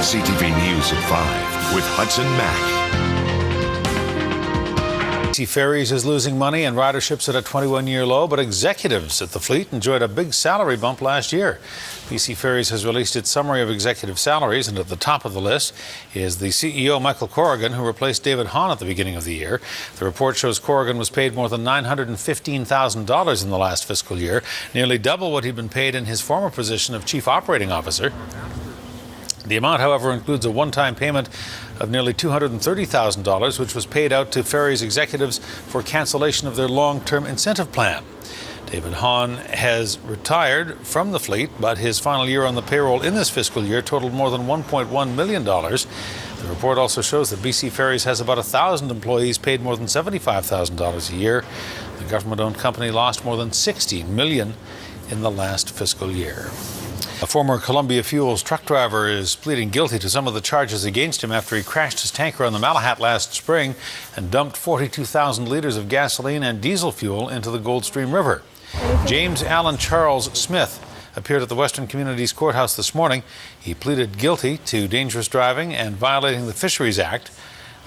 CTV News at 5 with Hudson Mack. Ferries is losing money and ridership's at a 21-year low, but executives at the fleet enjoyed a big salary bump last year. BC Ferries has released its summary of executive salaries, and at the top of the list is the CEO, Michael Corrigan, who replaced David Hahn at the beginning of the year. The report shows Corrigan was paid more than $915,000 in the last fiscal year, nearly double what he'd been paid in his former position of Chief Operating Officer. The amount, however, includes a one-time payment of nearly $230,000, which was paid out to Ferries executives for cancellation of their long-term incentive plan. David Hahn has retired from the fleet, but his final year on the payroll in this fiscal year totaled more than $1.1 million. The report also shows that BC Ferries has about 1,000 employees paid more than $75,000 a year. The government-owned company lost more than $60 million in the last fiscal year. A former Columbia Fuels truck driver is pleading guilty to some of the charges against him after he crashed his tanker on the Malahat last spring and dumped 42,000 litres of gasoline and diesel fuel into the Goldstream River. James Allen Charles Smith appeared at the Western Communities Courthouse this morning. He pleaded guilty to dangerous driving and violating the Fisheries Act.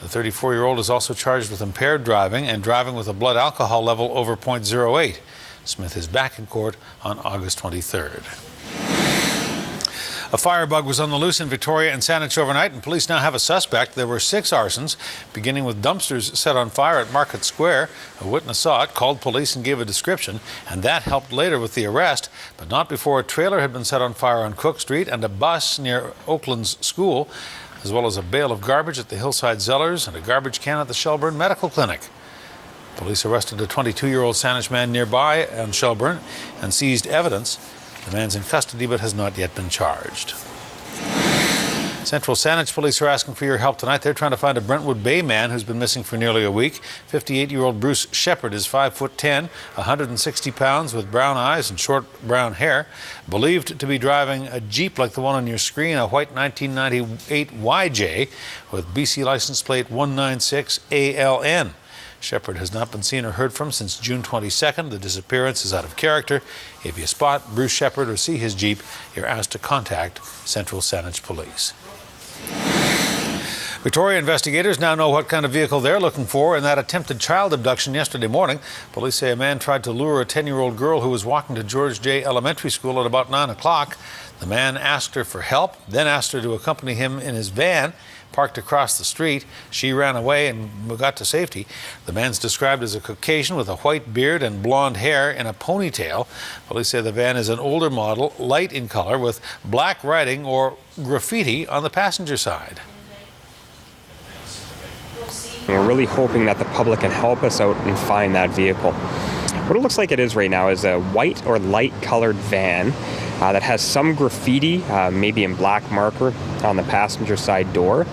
The 34-year-old is also charged with impaired driving and driving with a blood alcohol level over .08. Smith is back in court on August 23rd. A firebug was on the loose in Victoria and Saanich overnight, and police now have a suspect. There were 6 arsons, beginning with dumpsters set on fire at Market Square. A witness saw it, called police and gave a description, and that helped later with the arrest, but not before a trailer had been set on fire on Cook Street and a bus near Oakland's school, as well as a bale of garbage at the Hillside Zellers and a garbage can at the Shelburne Medical Clinic. Police arrested a 22-year-old Saanich man nearby on Shelburne and seized evidence. The man's in custody but has not yet been charged. Central Saanich police are asking for your help tonight. They're trying to find a Brentwood Bay man who's been missing for nearly a week. 58-year-old Bruce Shepard is 5'10", 160 pounds, with brown eyes and short brown hair, believed to be driving a Jeep like the one on your screen, a white 1998 YJ with BC license plate 196ALN. Shepard has not been seen or heard from since June 22nd. The disappearance is out of character. If you spot Bruce Shepard or see his Jeep, you're asked to contact Central Saanich Police. Victoria investigators now know what kind of vehicle they're looking for in that attempted child abduction yesterday morning. Police say a man tried to lure a 10-year-old girl who was walking to George J. Elementary School at about 9 o'clock. The man asked her for help, then asked her to accompany him in his van, parked across the street. She ran away and got to safety. The man's described as a Caucasian with a white beard and blonde hair in a ponytail. Police say the van is an older model, light in color, with black writing or graffiti on the passenger side. We're really hoping that the public can help us out and find that vehicle. What it looks like it is right now is a white or light colored van that has some graffiti, maybe in black marker, on the passenger side door,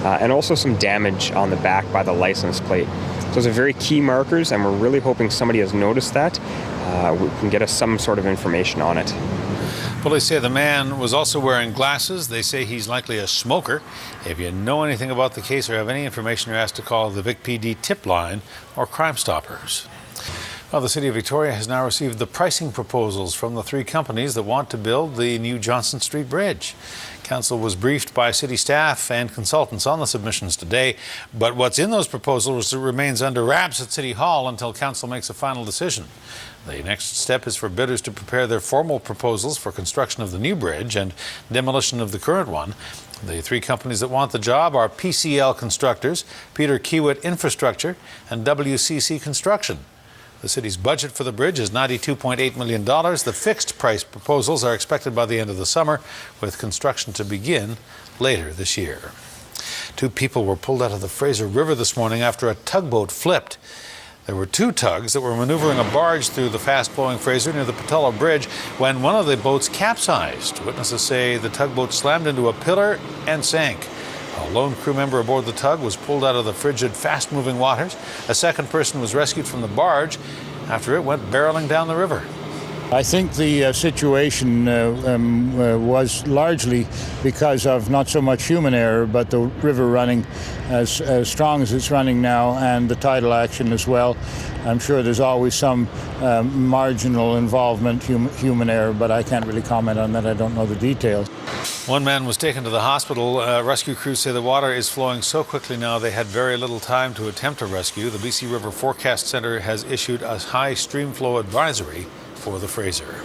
and also some damage on the back by the license plate. Those are very key markers, and we're really hoping somebody has noticed that. We can get us some sort of information on it. Police say the man was also wearing glasses. They say he's likely a smoker. If you know anything about the case or have any information, you're asked to call the Vic PD tip line or Crime Stoppers. Well, the City of Victoria has now received the pricing proposals from the 3 companies that want to build the new Johnson Street Bridge. Council was briefed by city staff and consultants on the submissions today, but what's in those proposals remains under wraps at City Hall until Council makes a final decision. The next step is for bidders to prepare their formal proposals for construction of the new bridge and demolition of the current one. The 3 companies that want the job are PCL Constructors, Peter Kiewit Infrastructure, and WCC Construction. The city's budget for the bridge is $92.8 million. The fixed price proposals are expected by the end of the summer, with construction to begin later this year. 2 people were pulled out of the Fraser River this morning after a tugboat flipped. There were 2 tugs that were maneuvering a barge through the fast-flowing Fraser near the Patella Bridge when one of the boats capsized. Witnesses say the tugboat slammed into a pillar and sank. A lone crew member aboard the tug was pulled out of the frigid, fast-moving waters. A second person was rescued from the barge after it went barreling down the river. I think the situation was largely because of not so much human error, but the river running as strong as it's running now, and the tidal action as well. I'm sure there's always some marginal involvement, human error, but I can't really comment on that. I don't know the details. One man was taken to the hospital. Rescue crews say the water is flowing so quickly now they had very little time to attempt a rescue. The BC River Forecast Centre has issued a high stream flow advisory for the Fraser.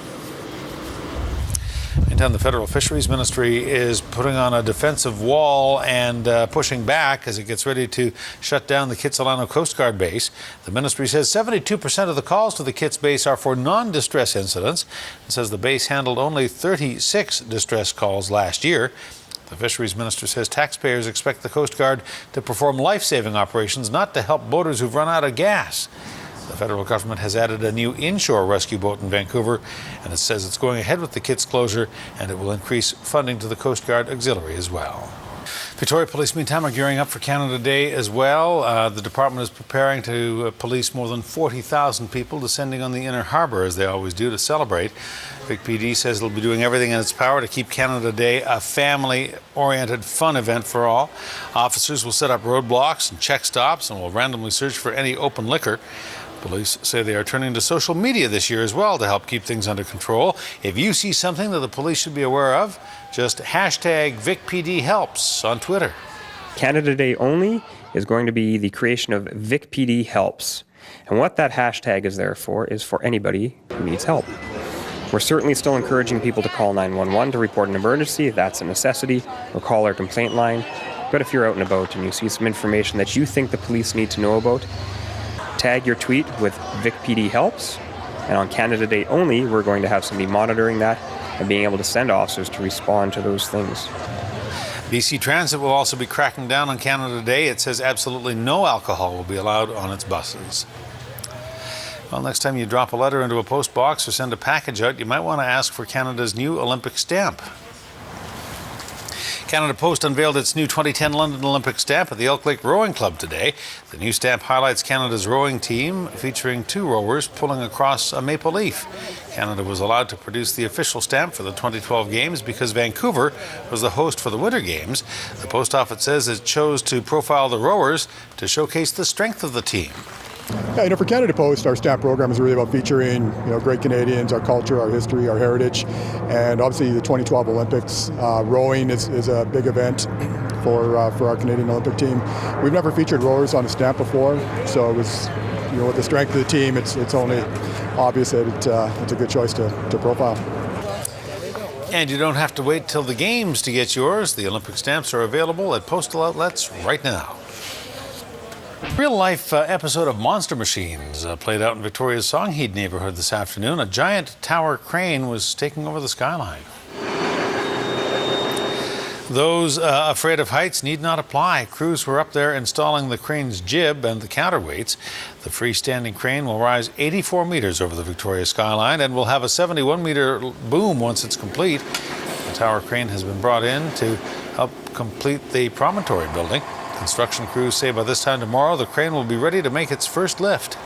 Meantime, the Federal Fisheries Ministry is putting on a defensive wall and pushing back as it gets ready to shut down the Kitsilano Coast Guard base. The ministry says 72% of the calls to the Kits base are for non-distress incidents. It says the base handled only 36 distress calls last year. The Fisheries Minister says taxpayers expect the Coast Guard to perform life-saving operations, not to help boaters who've run out of gas. The federal government has added a new inshore rescue boat in Vancouver, and it says it's going ahead with the Kits closure, and it will increase funding to the Coast Guard Auxiliary as well. Victoria Police, meantime, are gearing up for Canada Day as well. The department is preparing to police more than 40,000 people descending on the inner harbour, as they always do, to celebrate. Vic PD says it'll be doing everything in its power to keep Canada Day a family-oriented, fun event for all. Officers will set up roadblocks and check stops and will randomly search for any open liquor. Police say they are turning to social media this year as well to help keep things under control. If you see something that the police should be aware of, just hashtag VicPDHelps on Twitter. Canada Day only is going to be the creation of VicPDHelps. And what that hashtag is there for is for anybody who needs help. We're certainly still encouraging people to call 911 to report an emergency if that's a necessity, or call our complaint line. But if you're out and about and you see some information that you think the police need to know about, tag your tweet with VicPDHelps, and on Canada Day only, we're going to have somebody monitoring that and being able to send officers to respond to those things. BC Transit will also be cracking down on Canada Day. It says absolutely no alcohol will be allowed on its buses. Well, next time you drop a letter into a post box or send a package out, you might want to ask for Canada's new Olympic stamp. Canada Post unveiled its new 2010 London Olympic stamp at the Elk Lake Rowing Club today. The new stamp highlights Canada's rowing team, featuring 2 rowers pulling across a maple leaf. Canada was allowed to produce the official stamp for the 2012 Games because Vancouver was the host for the Winter Games. The Post Office says it chose to profile the rowers to showcase the strength of the team. Yeah, for Canada Post, our stamp program is really about featuring, great Canadians, our culture, our history, our heritage, and obviously the 2012 Olympics. Rowing is a big event for our Canadian Olympic team. We've never featured rowers on a stamp before, so it was, with the strength of the team, it's only obvious that it's a good choice to profile. And you don't have to wait till the Games to get yours. The Olympic stamps are available at postal outlets right now. Real-life episode of Monster Machines played out in Victoria's Songhead neighbourhood this afternoon. A giant tower crane was taking over the skyline. Those afraid of heights need not apply. Crews were up there installing the crane's jib and the counterweights. The freestanding crane will rise 84 metres over the Victoria skyline and will have a 71-metre boom once it's complete. The tower crane has been brought in to help complete the promontory building. Construction crews say by this time tomorrow, the crane will be ready to make its first lift.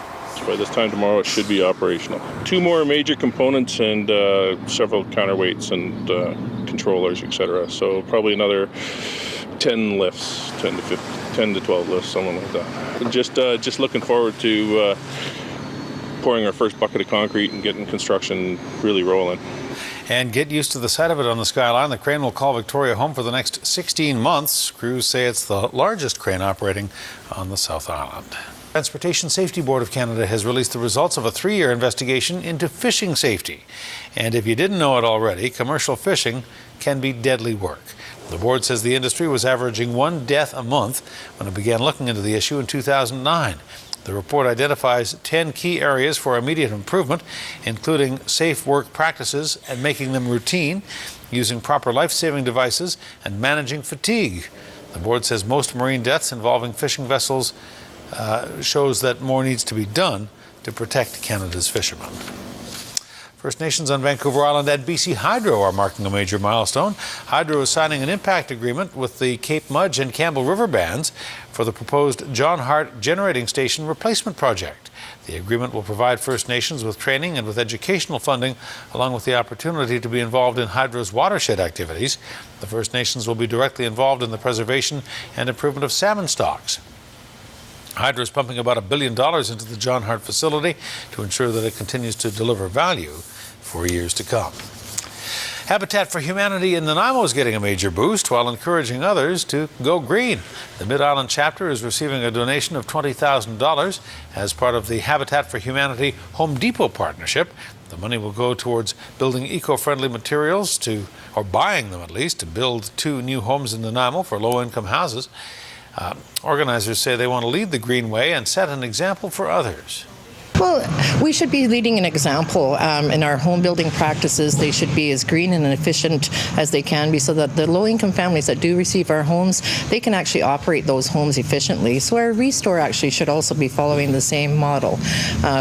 By this time tomorrow, it should be operational. 2 more major components and several counterweights and controllers, etc. So probably another 10 lifts, 10 to 12 lifts, something like that. And just looking forward to pouring our first bucket of concrete and getting construction really rolling. And get used to the sight of it on the skyline. The crane will call Victoria home for the next 16 months. Crews say it's the largest crane operating on the South Island. Transportation Safety Board of Canada has released the results of a 3-year investigation into fishing safety. And if you didn't know it already, commercial fishing can be deadly work. The board says the industry was averaging 1 death a month when it began looking into the issue in 2009. The report identifies 10 key areas for immediate improvement, including safe work practices and making them routine, using proper life-saving devices, and managing fatigue. The board says most marine deaths involving fishing vessels shows that more needs to be done to protect Canada's fishermen. First Nations on Vancouver Island and BC Hydro are marking a major milestone. Hydro is signing an impact agreement with the Cape Mudge and Campbell River bands for the proposed John Hart Generating Station replacement project. The agreement will provide First Nations with training and with educational funding, along with the opportunity to be involved in Hydro's watershed activities. The First Nations will be directly involved in the preservation and improvement of salmon stocks. Hydro is pumping about $1 billion into the John Hart facility to ensure that it continues to deliver value for years to come. Habitat for Humanity in Nanaimo is getting a major boost while encouraging others to go green. The Mid-Island chapter is receiving a donation of $20,000 as part of the Habitat for Humanity Home Depot partnership. The money will go towards building eco-friendly materials or buying them at least, to build 2 new homes in Nanaimo for low-income houses. Organizers say they want to lead the green way and set an example for others. Well, we should be leading an example in our home building practices. They should be as green and efficient as they can be, so that the low-income families that do receive our homes, they can actually operate those homes efficiently. So our restore actually should also be following the same model.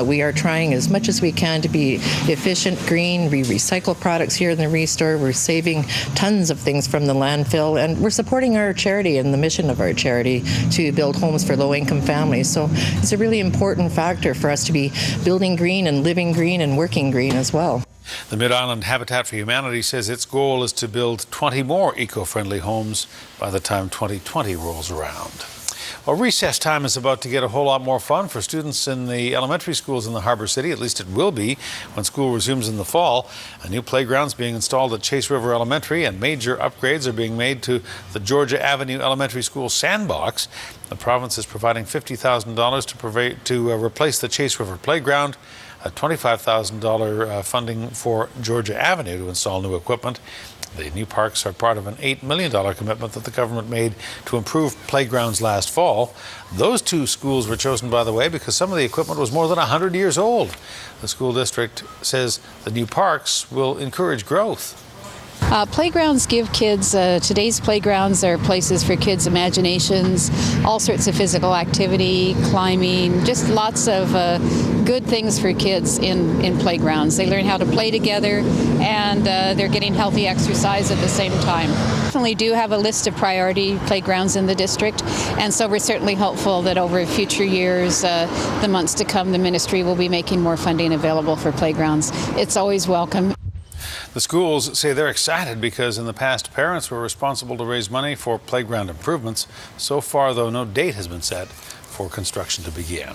We are trying as much as we can to be efficient, green. We recycle products here in the restore. We're saving tons of things from the landfill, and we're supporting our charity and the mission of our charity to build homes for low-income families. So it's a really important factor for us to be building green and living green and working green as well. The Mid-Island Habitat for Humanity says its goal is to build 20 more eco-friendly homes by the time 2020 rolls around. Well, recess time is about to get a whole lot more fun for students in the elementary schools in the Harbour City. At least it will be when school resumes in the fall. A new playground is being installed at Chase River Elementary, and major upgrades are being made to the Georgia Avenue Elementary School sandbox. The province is providing $50,000 to replace the Chase River playground, $25,000 funding for Georgia Avenue to install new equipment. The new parks are part of an $8 million commitment that the government made to improve playgrounds last fall. Those 2 schools were chosen, by the way, because some of the equipment was more than 100 years old. The school district says the new parks will encourage growth. Playgrounds give kids, today's playgrounds are places for kids' imaginations, all sorts of physical activity, climbing, just lots of good things for kids in playgrounds. They learn how to play together, and they're getting healthy exercise at the same time. Definitely do have a list of priority playgrounds in the district, and so we're certainly hopeful that over future years, the months to come, the ministry will be making more funding available for playgrounds. It's always welcome. The schools say they're excited because in the past, parents were responsible to raise money for playground improvements. So far, though, no date has been set for construction to begin.